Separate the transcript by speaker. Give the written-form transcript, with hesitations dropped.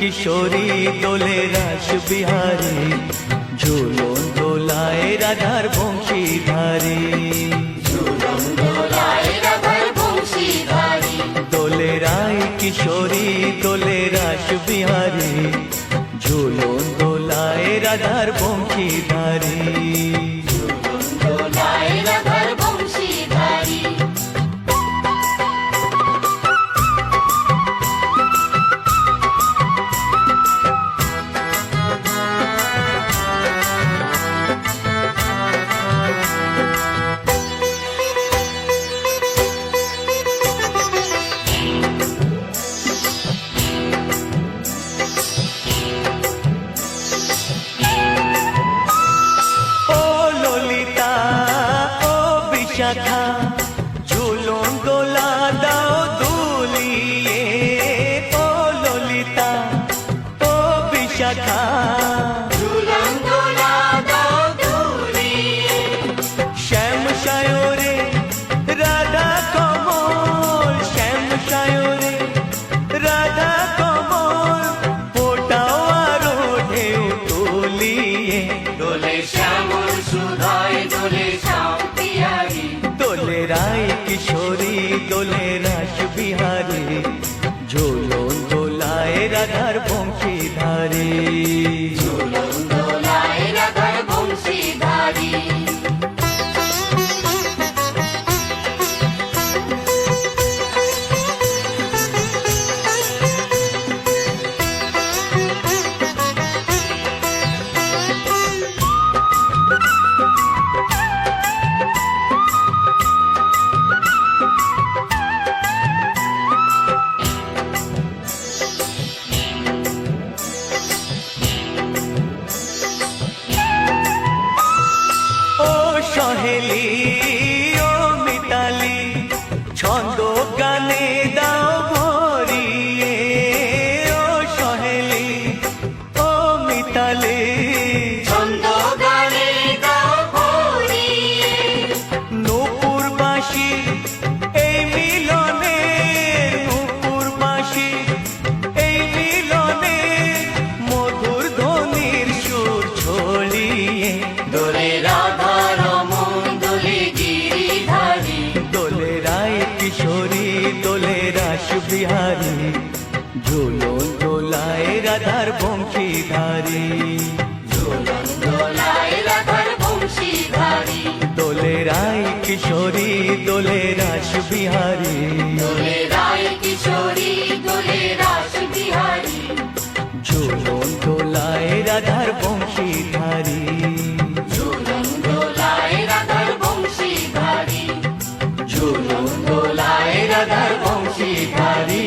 Speaker 1: কিশোরী দোলে রাস বিহারী, ঝুলন দোলায় রাধার বংশীধারী। দোলে রায় কিশোরী দোলে রাস বিহারী, ঝুলন দোলায় রাধার বংশীধারী। ঝুলন দোলা দাও দুলিয়ে, ও ললিতা ও বিশাখা। ঝুলন দোলা দাও দুলিয়ে, শ্যাম সায়রে রাধা কমল, শ্যাম সায়রে রাধা কমল, ফোটাও আরো ঢেউ তুলিয়ে। দোলে শ্যামল সুধায় দোলে শ্যাম পিয়ারি, দোলে রায় কিশোরী দোলে রাস বিহারী, ঝুলন দোলায় রাধার বংশীধারী। ঝুলন দোলায় রাধার বংশীধারী। সহেলি ও মিতালি, ছন্দ গানে দাও ভরিয়ে, ও সহেলি ও মিতালি, ছন্দ গানে দাও ভরিয়ে। নূপুর বাঁশি এই মিলনে, নূপুর বাঁশি এই মিলনে, মধুর ধ্বনির সুর ছড়িয়ে। দোলে রাধা কিশোরী দোলে রাস বিহারী, ঝুলন দোলায় রাধার বংশীধারী। ঝুলন দোলায় রাধার বংশীধারী। দোলে রায় কিশোরী দোলে রাস বিহারী, দোলে রায় কিশোরী দোলে রাস বিহারী, ঝুলন দোলায় রাধার বংশীধারী। ঝুলন দোলায় রাধার বংশীধারী, ঝুলন দোলায় রাধার বংশীধারী।